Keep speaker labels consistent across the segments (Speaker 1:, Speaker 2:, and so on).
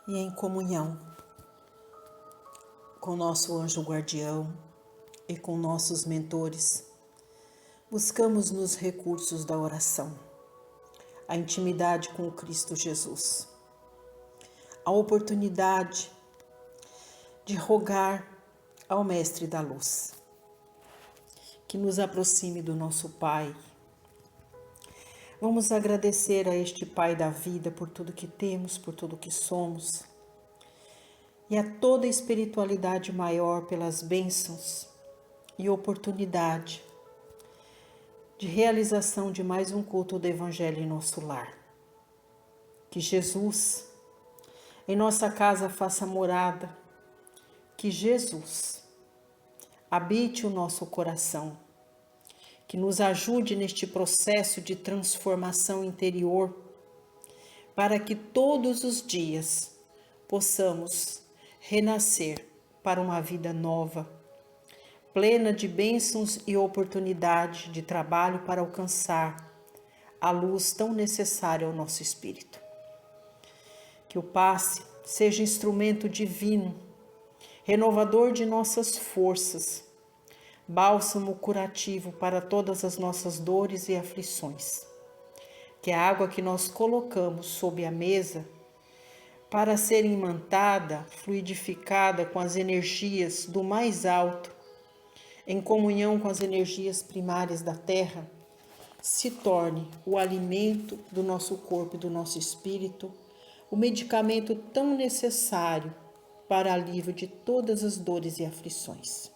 Speaker 1: e em comunhão com nosso anjo guardião e com nossos mentores, buscamos nos recursos da oração, a intimidade com o Cristo Jesus, a oportunidade de rogar ao Mestre da Luz, que nos aproxime do nosso Pai. Vamos agradecer a este Pai da vida por tudo que temos, por tudo que somos, e a toda a espiritualidade maior pelas bênçãos e oportunidade de realização de mais um culto do Evangelho em nosso lar. Que Jesus em nossa casa faça morada, que Jesus habite o nosso coração, que nos ajude neste processo de transformação interior, para que todos os dias possamos renascer para uma vida nova, plena de bênçãos e oportunidade de trabalho para alcançar a luz tão necessária ao nosso espírito. Que o passe seja instrumento divino, renovador de nossas forças, bálsamo curativo para todas as nossas dores e aflições. Que a água que nós colocamos sob a mesa para ser imantada, fluidificada com as energias do mais alto, em comunhão com as energias primárias da terra, se torne o alimento do nosso corpo e do nosso espírito, o medicamento tão necessário para alívio de todas as dores e aflições.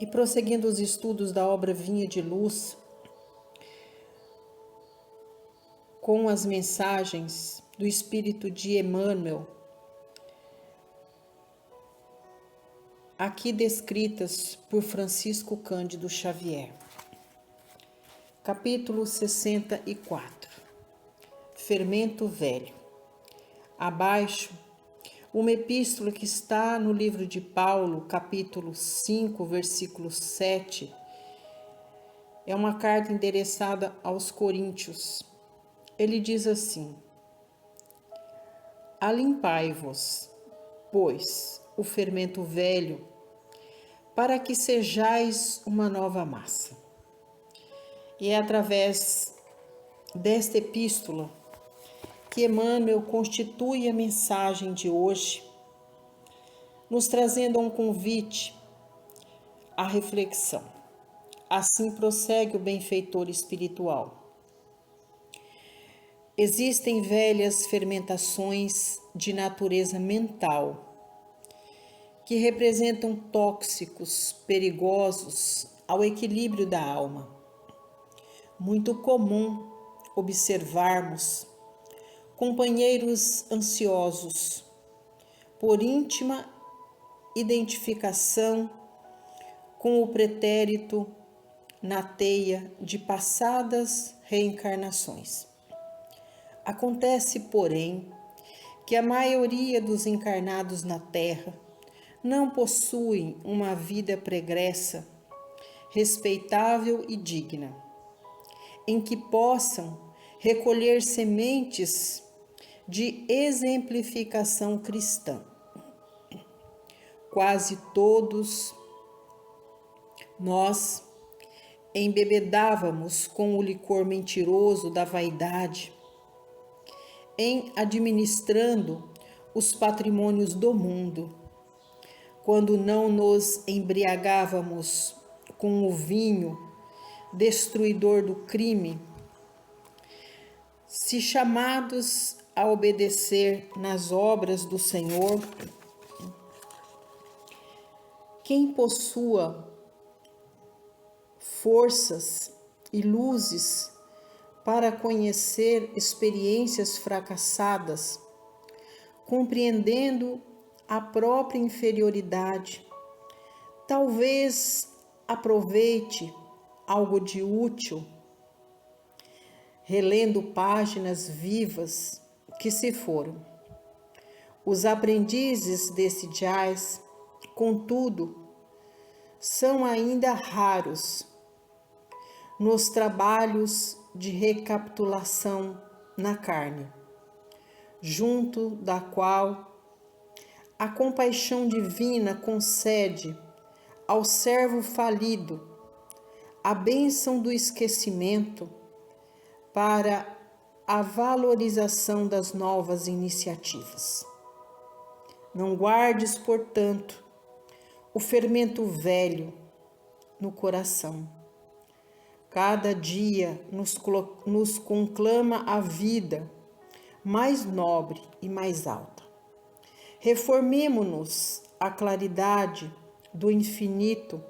Speaker 1: E prosseguindo os estudos da obra Vinha de Luz, com as mensagens do Espírito de Emmanuel, aqui descritas por Francisco Cândido Xavier. Capítulo 64. Fermento Velho. Abaixo, uma epístola que está no livro de Paulo, capítulo 5, versículo 7, é uma carta endereçada aos Coríntios. Ele diz assim: Alimpai-vos, pois, o fermento velho, para que sejais uma nova massa. E é através desta epístola que Emmanuel constitui a mensagem de hoje, nos trazendo um convite à reflexão. Assim prossegue o benfeitor espiritual. Existem velhas fermentações de natureza mental que representam tóxicos perigosos ao equilíbrio da alma. Muito comum observarmos companheiros ansiosos por íntima identificação com o pretérito na teia de passadas reencarnações. Acontece, porém, que a maioria dos encarnados na Terra não possuem uma vida pregressa, respeitável e digna, em que possam recolher sementes de exemplificação cristã. Quase todos nós embebedávamos com o licor mentiroso da vaidade, em administrando os patrimônios do mundo, quando não nos embriagávamos com o vinho destruidor do crime, se chamados a obedecer nas obras do Senhor, quem possua forças e luzes para conhecer experiências fracassadas, compreendendo a própria inferioridade, talvez aproveite algo de útil, relendo páginas vivas que se foram. Os aprendizes desse jazz, contudo, são ainda raros nos trabalhos de recapitulação na carne, junto da qual a compaixão divina concede ao servo falido a bênção do esquecimento para a valorização das novas iniciativas. Não guardes, portanto, o fermento velho no coração. Cada dia nos conclama a vida mais nobre e mais alta. Reformemo-nos à claridade do infinito,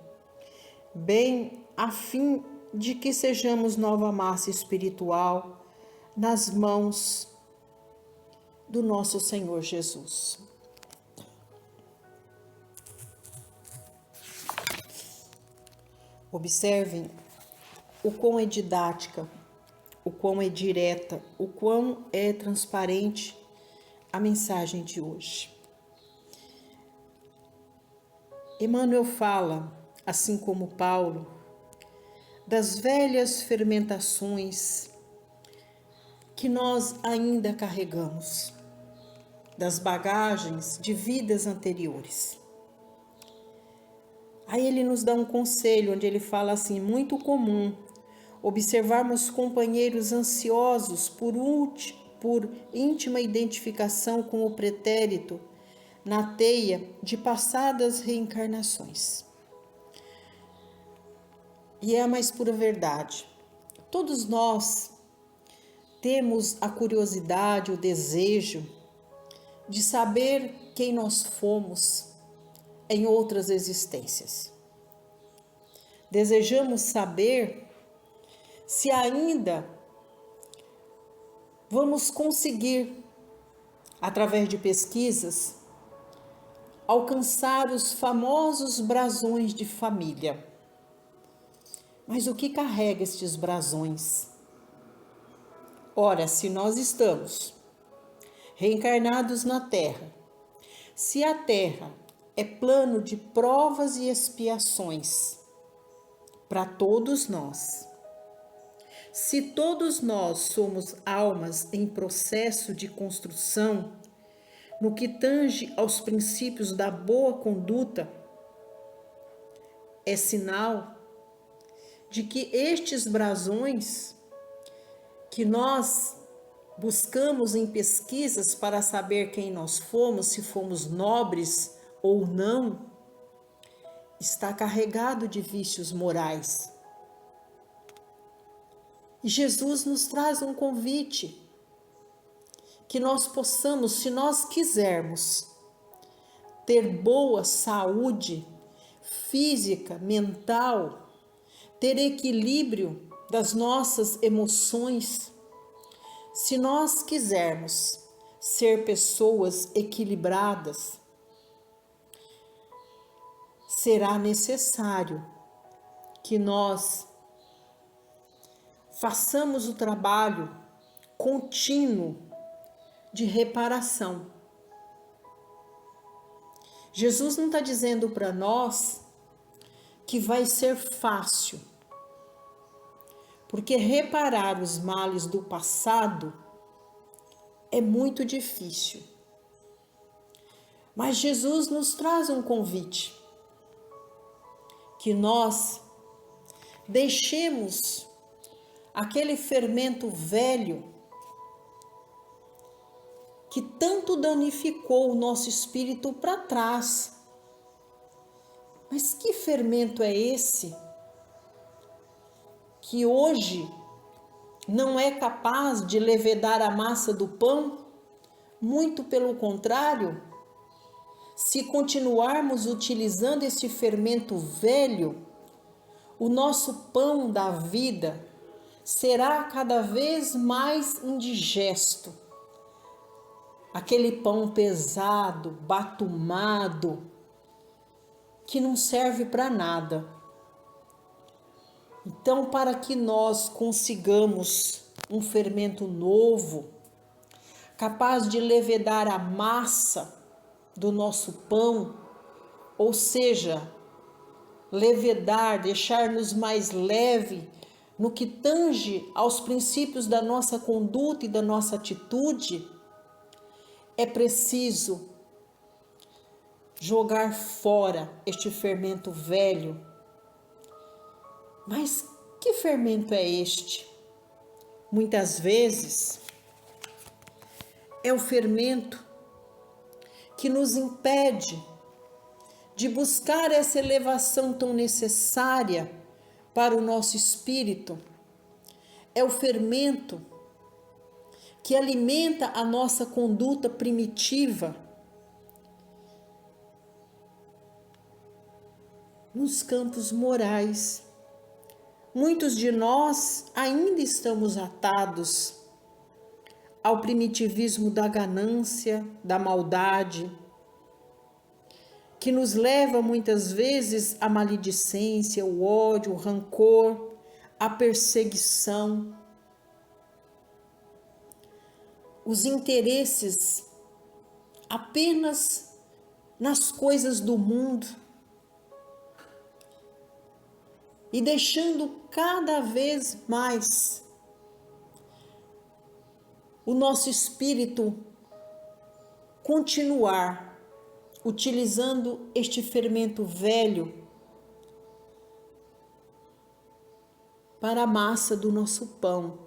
Speaker 1: bem a fim de que sejamos nova massa espiritual nas mãos do nosso Senhor Jesus. Observem o quão é didática, o quão é direta, o quão é transparente a mensagem de hoje. Emmanuel fala, assim como Paulo, das velhas fermentações que nós ainda carregamos, das bagagens de vidas anteriores. Aí ele nos dá um conselho, onde ele fala assim: muito comum observarmos companheiros ansiosos por íntima identificação com o pretérito na teia de passadas reencarnações. E é a mais pura verdade. Todos nós temos a curiosidade, o desejo de saber quem nós fomos em outras existências. Desejamos saber se ainda vamos conseguir, através de pesquisas, alcançar os famosos brasões de família. Mas o que carrega estes brasões? Ora, se nós estamos reencarnados na Terra, se a Terra é plano de provas e expiações para todos nós, se todos nós somos almas em processo de construção, no que tange aos princípios da boa conduta, é sinal de que estes brasões que nós buscamos em pesquisas para saber quem nós fomos, se fomos nobres ou não, está carregado de vícios morais. E Jesus nos traz um convite que nós possamos, se nós quisermos, ter boa saúde física, mental, ter equilíbrio das nossas emoções, se nós quisermos ser pessoas equilibradas, será necessário que nós façamos o trabalho contínuo de reparação. Jesus não está dizendo para nós que vai ser fácil, porque reparar os males do passado é muito difícil. Mas Jesus nos traz um convite, que nós deixemos aquele fermento velho que tanto danificou o nosso espírito para trás. Mas que fermento é esse que hoje não é capaz de levedar a massa do pão? Muito pelo contrário, se continuarmos utilizando esse fermento velho, o nosso pão da vida será cada vez mais indigesto. Aquele pão pesado, batumado, que não serve para nada. Então, para que nós consigamos um fermento novo, capaz de levedar a massa do nosso pão, ou seja, levedar, deixar-nos mais leve no que tange aos princípios da nossa conduta e da nossa atitude, é preciso jogar fora este fermento velho. Mas que fermento é este? Muitas vezes é o fermento que nos impede de buscar essa elevação tão necessária para o nosso espírito. É o fermento que alimenta a nossa conduta primitiva nos campos morais. Muitos de nós ainda estamos atados ao primitivismo da ganância, da maldade, que nos leva muitas vezes à maledicência, o ódio, o rancor, a perseguição, os interesses apenas nas coisas do mundo e deixando cada vez mais o nosso espírito continuar utilizando este fermento velho para a massa do nosso pão.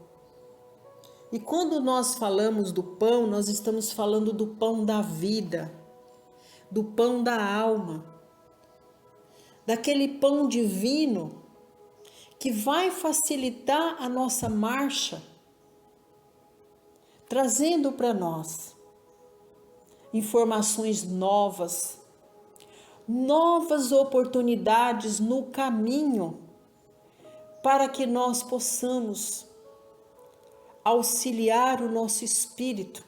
Speaker 1: E quando nós falamos do pão, nós estamos falando do pão da vida, do pão da alma, daquele pão divino que vai facilitar a nossa marcha, trazendo para nós informações novas, novas oportunidades no caminho, para que nós possamos auxiliar o nosso espírito.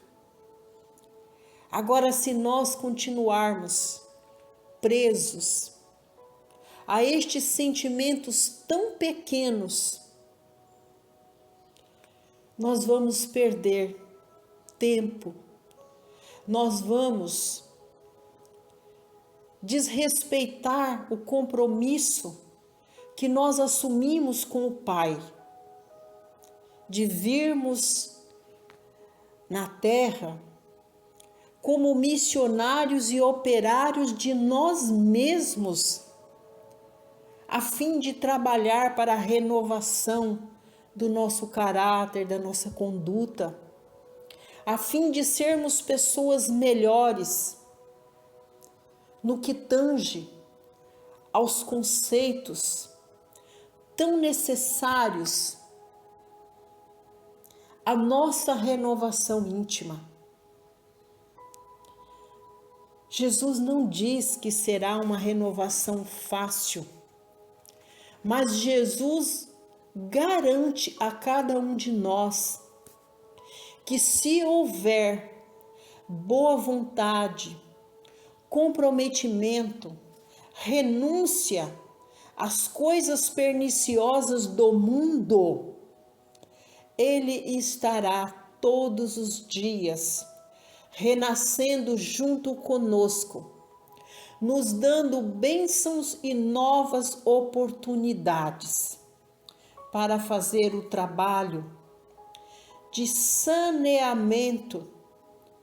Speaker 1: Agora, se nós continuarmos presos a estes sentimentos tão pequenos, nós vamos perder tempo, nós vamos desrespeitar o compromisso que nós assumimos com o Pai, de virmos na terra como missionários e operários de nós mesmos, a fim de trabalhar para a renovação do nosso caráter, da nossa conduta, a fim de sermos pessoas melhores no que tange aos conceitos tão necessários à nossa renovação íntima. Jesus não diz que será uma renovação fácil, mas Jesus garante a cada um de nós que, se houver boa vontade, comprometimento, renúncia às coisas perniciosas do mundo, Ele estará todos os dias renascendo junto conosco, nos dando bênçãos e novas oportunidades para fazer o trabalho de saneamento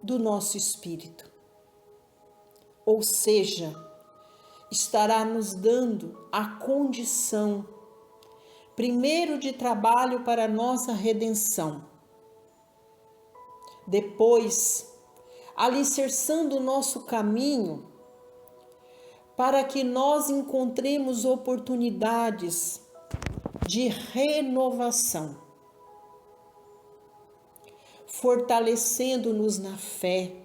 Speaker 1: do nosso espírito. Ou seja, estará nos dando a condição, primeiro, de trabalho para a nossa redenção, depois, alicerçando o nosso caminho para que nós encontremos oportunidades de renovação, fortalecendo-nos na fé,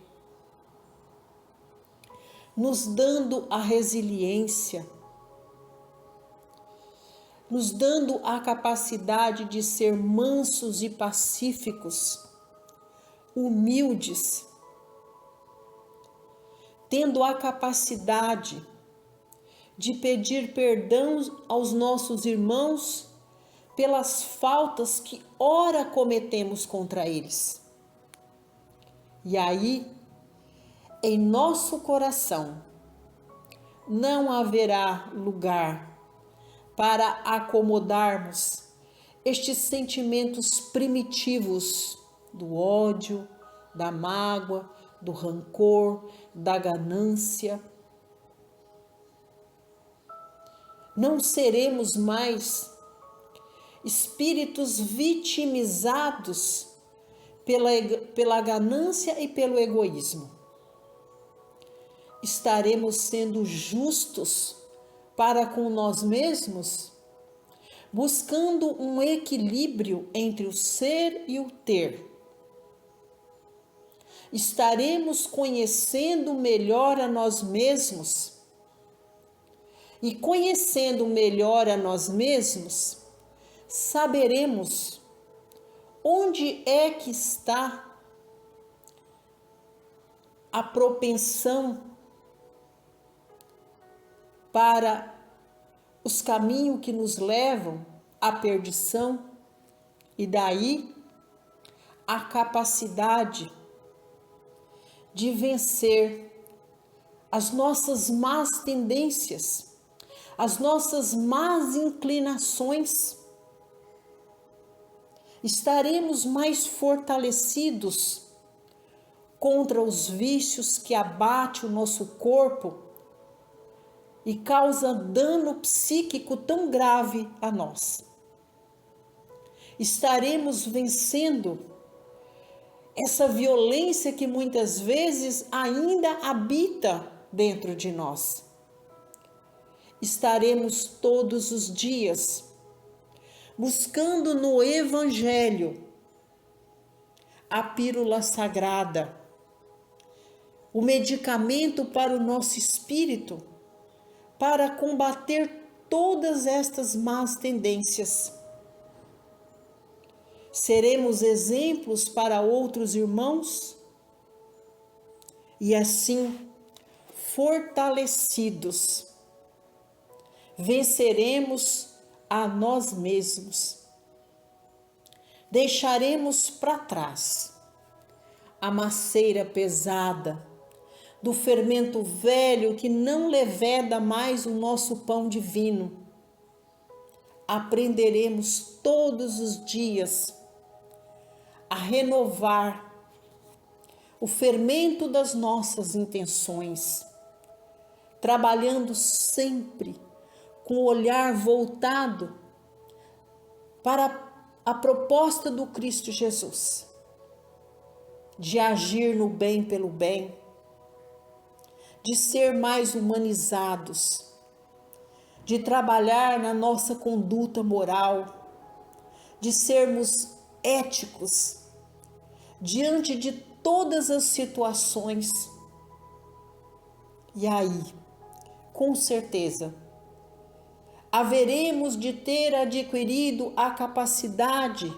Speaker 1: nos dando a resiliência, nos dando a capacidade de ser mansos e pacíficos, humildes, tendo a capacidade de pedir perdão aos nossos irmãos pelas faltas que ora cometemos contra eles. E aí, em nosso coração, não haverá lugar para acomodarmos estes sentimentos primitivos do ódio, da mágoa, do rancor, da ganância. Não seremos mais espíritos vitimizados pela ganância e pelo egoísmo. Estaremos sendo justos para com nós mesmos, buscando um equilíbrio entre o ser e o ter. Estaremos conhecendo melhor a nós mesmos, e conhecendo melhor a nós mesmos, saberemos onde é que está a propensão para os caminhos que nos levam à perdição, e daí a capacidade de vencer as nossas más tendências, as nossas más inclinações. Estaremos mais fortalecidos contra os vícios que abatem o nosso corpo e causa dano psíquico tão grave a nós. Estaremos vencendo essa violência que muitas vezes ainda habita dentro de nós. Estaremos todos os dias buscando no Evangelho a pílula sagrada, o medicamento para o nosso espírito, para combater todas estas más tendências. Seremos exemplos para outros irmãos e assim, fortalecidos, venceremos a nós mesmos. Deixaremos para trás a maceira pesada do fermento velho que não leveda mais o nosso pão divino. Aprenderemos todos os dias a renovar o fermento das nossas intenções, trabalhando sempre com o olhar voltado para a proposta do Cristo Jesus, de agir no bem pelo bem, de ser mais humanizados, de trabalhar na nossa conduta moral, de sermos éticos diante de todas as situações. E aí, com certeza, haveremos de ter adquirido a capacidade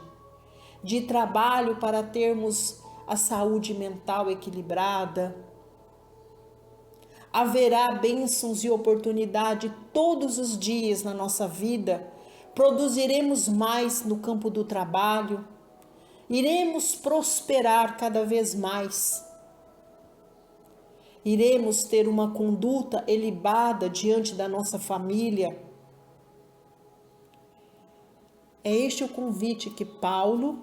Speaker 1: de trabalho para termos a saúde mental equilibrada. Haverá bênçãos e oportunidade todos os dias na nossa vida. Produziremos mais no campo do trabalho. Iremos prosperar cada vez mais. Iremos ter uma conduta ilibada diante da nossa família. É este o convite que Paulo,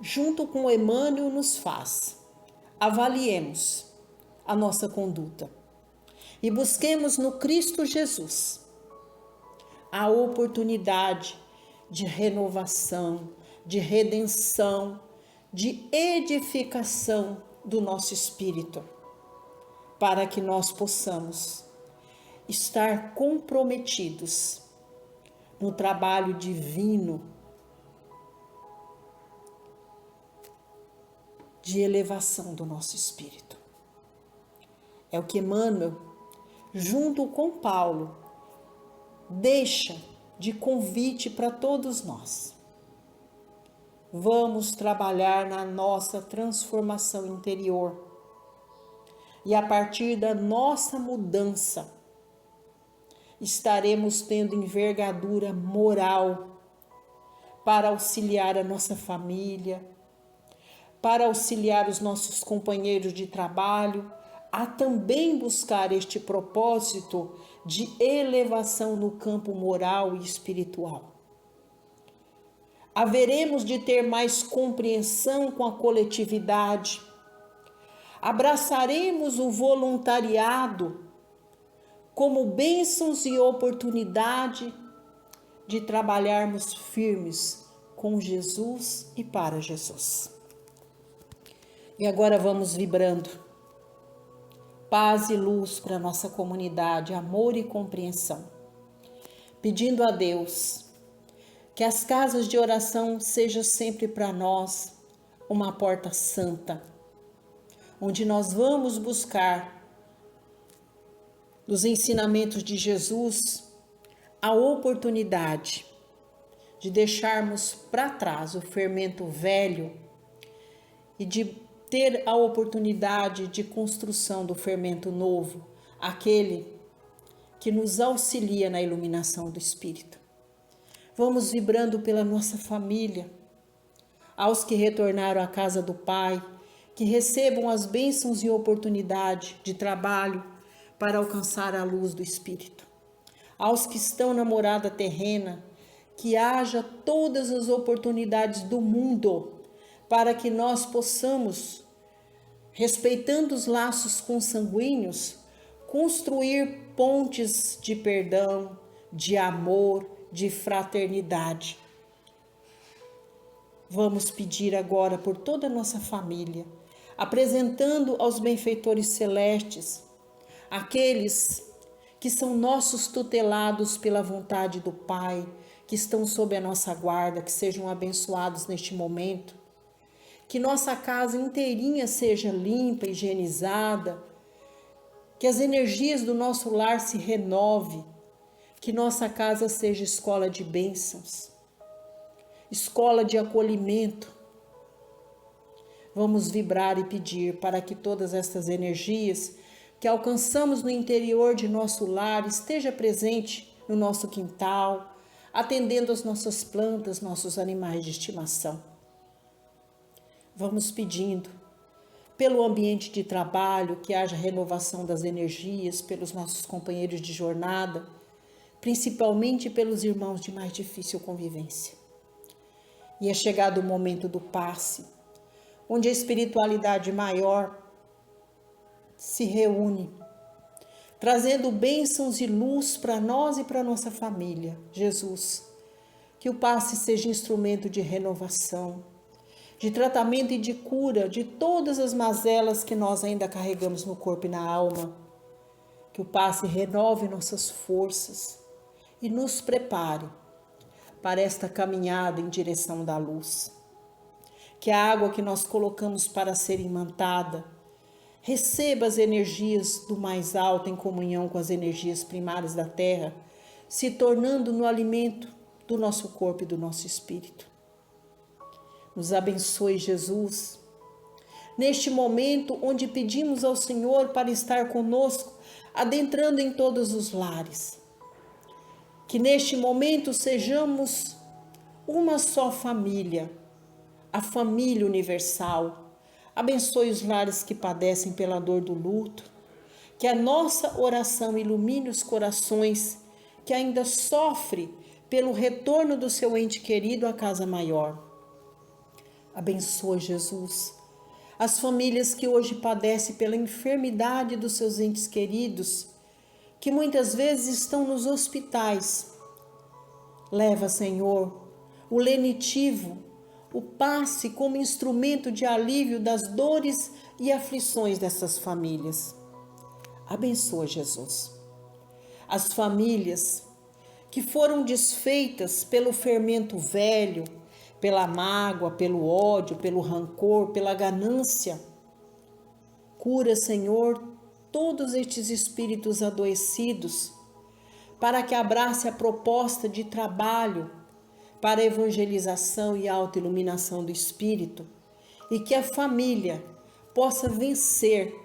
Speaker 1: junto com Emmanuel, nos faz. Avaliemos a nossa conduta e busquemos no Cristo Jesus a oportunidade de renovação, de redenção, de edificação do nosso espírito, para que nós possamos estar comprometidos no trabalho divino de elevação do nosso espírito. É o que Emmanuel, junto com Paulo, deixa de convite para todos nós. Vamos trabalhar na nossa transformação interior. E a partir da nossa mudança, estaremos tendo envergadura moral para auxiliar a nossa família, para auxiliar os nossos companheiros de trabalho, a também buscar este propósito de elevação no campo moral e espiritual. Haveremos de ter mais compreensão com a coletividade. abraçaremos o voluntariado como bênçãos e oportunidade de trabalharmos firmes com Jesus e para Jesus. E agora vamos vibrando paz e luz para a nossa comunidade, amor e compreensão, pedindo a Deus que as casas de oração sejam sempre para nós uma porta santa, onde nós vamos buscar nos ensinamentos de Jesus a oportunidade de deixarmos para trás o fermento velho e de ter a oportunidade de construção do fermento novo, aquele que nos auxilia na iluminação do Espírito. Vamos vibrando pela nossa família, aos que retornaram à casa do Pai, que recebam as bênçãos e oportunidade de trabalho para alcançar a luz do Espírito. Aos que estão na morada terrena, que haja todas as oportunidades do mundo para que nós possamos, respeitando os laços consanguíneos, construir pontes de perdão, de amor, de fraternidade. Vamos pedir agora por toda a nossa família, apresentando aos benfeitores celestes, aqueles que são nossos tutelados pela vontade do Pai, que estão sob a nossa guarda, que sejam abençoados neste momento, que nossa casa inteirinha seja limpa, higienizada, que as energias do nosso lar se renovem, que nossa casa seja escola de bênçãos, escola de acolhimento. Vamos vibrar e pedir para que todas estas energias que alcançamos no interior de nosso lar esteja presente no nosso quintal, atendendo as nossas plantas, nossos animais de estimação. Vamos pedindo pelo ambiente de trabalho, que haja renovação das energias, pelos nossos companheiros de jornada, principalmente pelos irmãos de mais difícil convivência. E é chegado o momento do passe, onde a espiritualidade maior se reúne, trazendo bênçãos e luz para nós e para nossa família. Jesus, que o passe seja instrumento de renovação, de tratamento e de cura de todas as mazelas que nós ainda carregamos no corpo e na alma. Que o passe renove nossas forças e nos prepare para esta caminhada em direção da luz. Que a água que nós colocamos para ser imantada receba as energias do mais alto em comunhão com as energias primárias da terra, se tornando no alimento do nosso corpo e do nosso espírito. Nos abençoe, Jesus, neste momento onde pedimos ao Senhor para estar conosco, adentrando em todos os lares. Que neste momento sejamos uma só família, a família universal. Abençoe os lares que padecem pela dor do luto. Que a nossa oração ilumine os corações que ainda sofrem pelo retorno do seu ente querido à casa maior. Abençoa, Jesus, as famílias que hoje padecem pela enfermidade dos seus entes queridos, que muitas vezes estão nos hospitais. Leva, Senhor, o lenitivo, o passe como instrumento de alívio das dores e aflições dessas famílias. Abençoa, Jesus, as famílias que foram desfeitas pelo fermento velho, pela mágoa, pelo ódio, pelo rancor, pela ganância. Cura, Senhor, todos estes espíritos adoecidos, para que abrace a proposta de trabalho para a evangelização e autoiluminação do espírito, e que a família possa vencer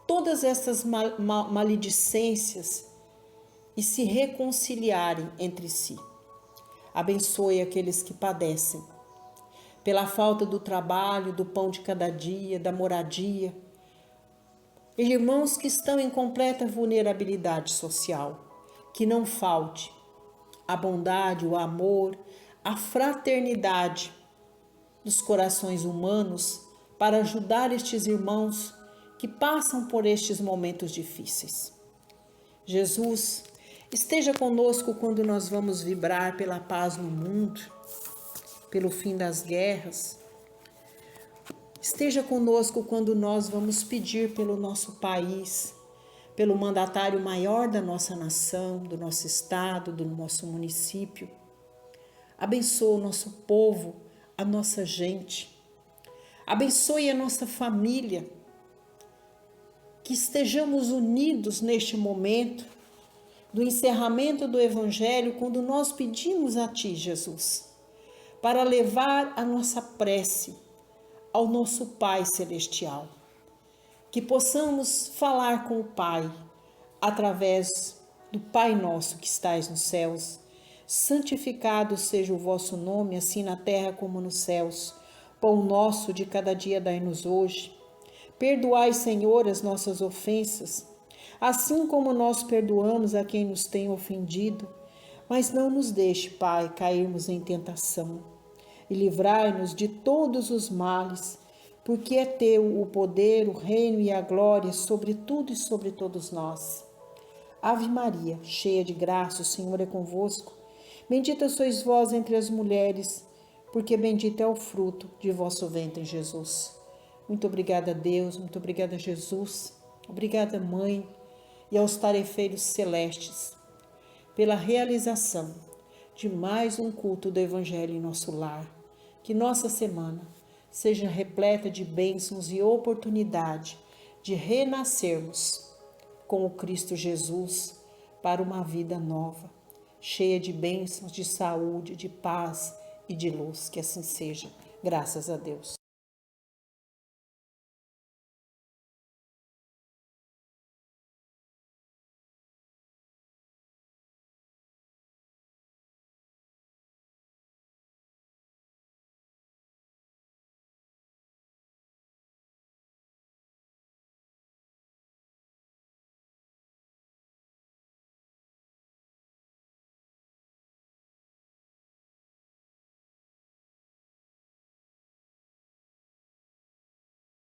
Speaker 1: todas essas maledicências e se reconciliarem entre si. Abençoe aqueles que padecem pela falta do trabalho, do pão de cada dia, da moradia. Irmãos que estão em completa vulnerabilidade social, que não falte a bondade, o amor, a fraternidade dos corações humanos para ajudar estes irmãos que passam por estes momentos difíceis. Jesus, esteja conosco quando nós vamos vibrar pela paz no mundo, pelo fim das guerras. Esteja conosco quando nós vamos pedir pelo nosso país, pelo mandatário maior da nossa nação, do nosso estado, do nosso município. Abençoa o nosso povo, a nossa gente. Abençoe a nossa família. Que estejamos unidos neste momento do encerramento do Evangelho, quando nós pedimos a Ti, Jesus, para levar a nossa prece ao nosso Pai Celestial. Que possamos falar com o Pai através do Pai Nosso que estais nos céus. Santificado seja o vosso nome, assim na terra como nos céus. Pão nosso de cada dia dai-nos hoje. Perdoai, Senhor, as nossas ofensas, assim como nós perdoamos a quem nos tem ofendido. Mas não nos deixe, Pai, cairmos em tentação. E livrai-nos de todos os males, porque é Teu o poder, o reino e a glória sobre tudo e sobre todos nós. Ave Maria, cheia de graça, o Senhor é convosco. Bendita sois vós entre as mulheres, porque bendito é o fruto de vosso ventre, Jesus. Muito obrigada, Deus, muito obrigada, Jesus. Obrigada, Mãe, e aos tarefeiros celestes, pela realização de mais um culto do Evangelho em nosso lar. Que nossa semana seja repleta de bênçãos e oportunidade de renascermos com o Cristo Jesus para uma vida nova, cheia de bênçãos, de saúde, de paz e de luz. Que assim seja. Graças a Deus.